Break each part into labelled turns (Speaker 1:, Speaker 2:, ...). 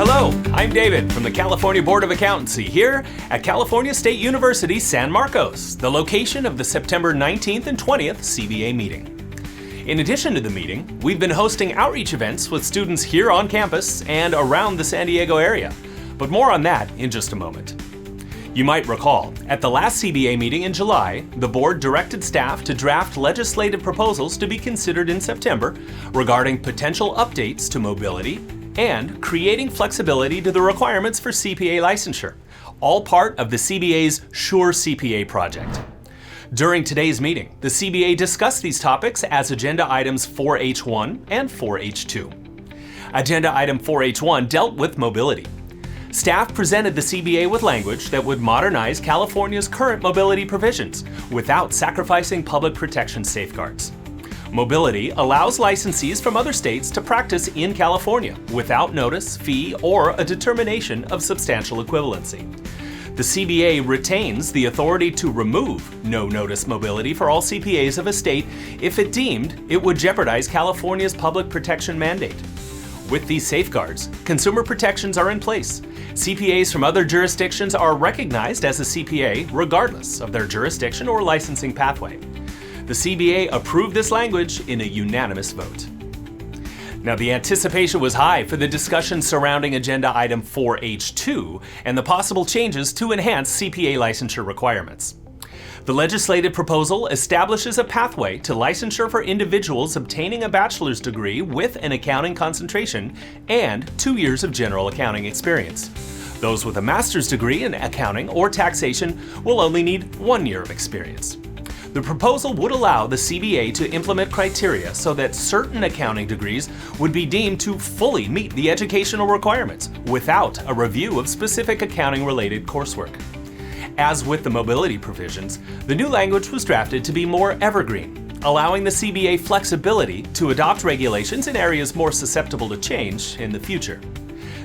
Speaker 1: Hello, I'm David from the California Board of Accountancy here at California State University San Marcos, the location of the September 19th and 20th CBA meeting. In addition to the meeting, we've been hosting outreach events with students here on campus and around the San Diego area, but more on that in just a moment. You might recall, at the last CBA meeting in July, the board directed staff to draft legislative proposals to be considered in September regarding potential updates to mobility and creating flexibility to the requirements for CPA licensure, all part of the CBA's Sure CPA project. During today's meeting, the CBA discussed these topics as agenda items 4H1 and 4H2. Agenda item 4H1 dealt with mobility. Staff presented the CBA with language that would modernize California's current mobility provisions without sacrificing public protection safeguards. Mobility allows licensees from other states to practice in California without notice, fee, or a determination of substantial equivalency. The CBA retains the authority to remove no-notice mobility for all CPAs of a state if it deemed it would jeopardize California's public protection mandate. With these safeguards, consumer protections are in place. CPAs from other jurisdictions are recognized as a CPA regardless of their jurisdiction or licensing pathway. The CBA approved this language in a unanimous vote. Now, the anticipation was high for the discussion surrounding agenda item 4H2 and the possible changes to enhance CPA licensure requirements. The legislative proposal establishes a pathway to licensure for individuals obtaining a bachelor's degree with an accounting concentration and 2 years of general accounting experience. Those with a master's degree in accounting or taxation will only need 1 year of experience. The proposal would allow the CBA to implement criteria so that certain accounting degrees would be deemed to fully meet the educational requirements without a review of specific accounting-related coursework. As with the mobility provisions, the new language was drafted to be more evergreen, allowing the CBA flexibility to adopt regulations in areas more susceptible to change in the future.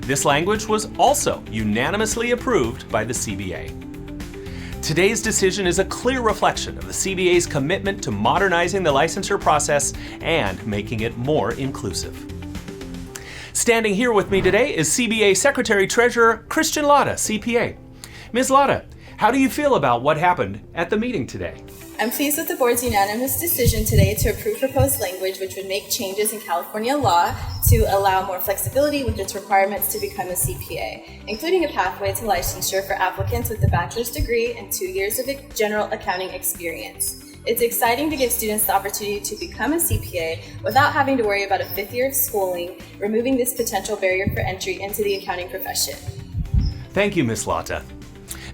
Speaker 1: This language was also unanimously approved by the CBA. Today's decision is a clear reflection of the CBA's commitment to modernizing the licensure process and making it more inclusive. Standing here with me today is CBA Secretary Treasurer Kristian Latta, CPA. Ms. Latta, how do you feel about what happened at the meeting today?
Speaker 2: I'm pleased with the board's unanimous decision today to approve proposed language which would make changes in California law to allow more flexibility with its requirements to become a CPA, including a pathway to licensure for applicants with a bachelor's degree and 2 years of general accounting experience. It's exciting to give students the opportunity to become a CPA without having to worry about a 5th year of schooling, removing this potential barrier for entry into the accounting profession.
Speaker 1: Thank you, Ms. Latta.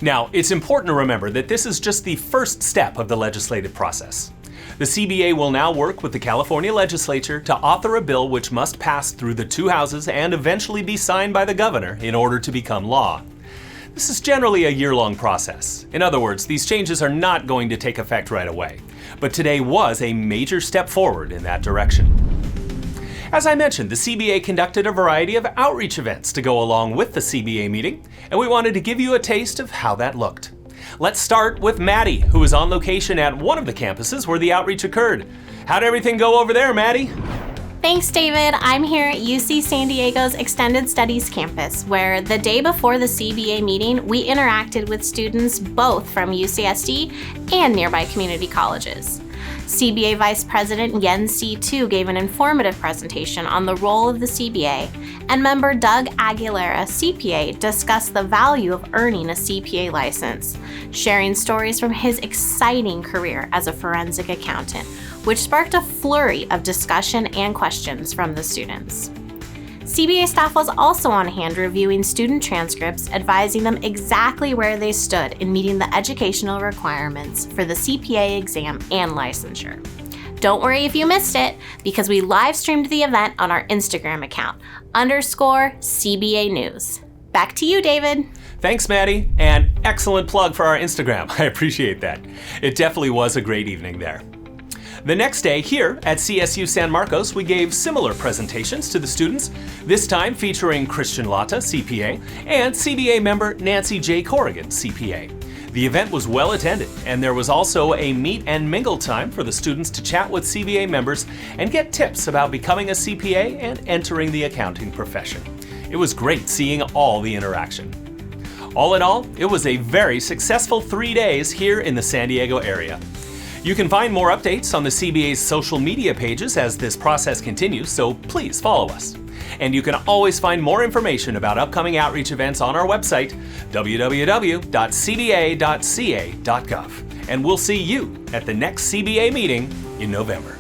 Speaker 1: Now, it's important to remember that this is just the first step of the legislative process. The CBA will now work with the California legislature to author a bill which must pass through the 2 houses and eventually be signed by the governor in order to become law. This is generally a year-long process. In other words, these changes are not going to take effect right away. But today was a major step forward in that direction. As I mentioned, the CBA conducted a variety of outreach events to go along with the CBA meeting, and we wanted to give you a taste of how that looked. Let's start with Maddie, who was on location at one of the campuses where the outreach occurred. How'd everything go over there, Maddie?
Speaker 3: Thanks, David. I'm here at UC San Diego's Extended Studies campus, where the day before the CBA meeting, we interacted with students both from UCSD and nearby community colleges. CBA Vice President Yen C2 gave an informative presentation on the role of the CBA, and member Doug Aguilera, CPA, discussed the value of earning a CPA license, sharing stories from his exciting career as a forensic accountant, which sparked a flurry of discussion and questions from the students. CBA staff was also on hand reviewing student transcripts, advising them exactly where they stood in meeting the educational requirements for the CPA exam and licensure. Don't worry if you missed it, because we live streamed the event on our Instagram account, _CBA News. Back to you, David.
Speaker 1: Thanks, Maddie, and excellent plug for our Instagram. I appreciate that. It definitely was a great evening there. The next day, here at CSU San Marcos, we gave similar presentations to the students, this time featuring Kristian Latta, CPA, and CBA member Nancy J. Corrigan, CPA. The event was well attended, and there was also a meet and mingle time for the students to chat with CBA members and get tips about becoming a CPA and entering the accounting profession. It was great seeing all the interaction. All in all, it was a very successful 3 days here in the San Diego area. You can find more updates on the CBA's social media pages as this process continues, so please follow us. And you can always find more information about upcoming outreach events on our website, www.cba.ca.gov. And we'll see you at the next CBA meeting in November.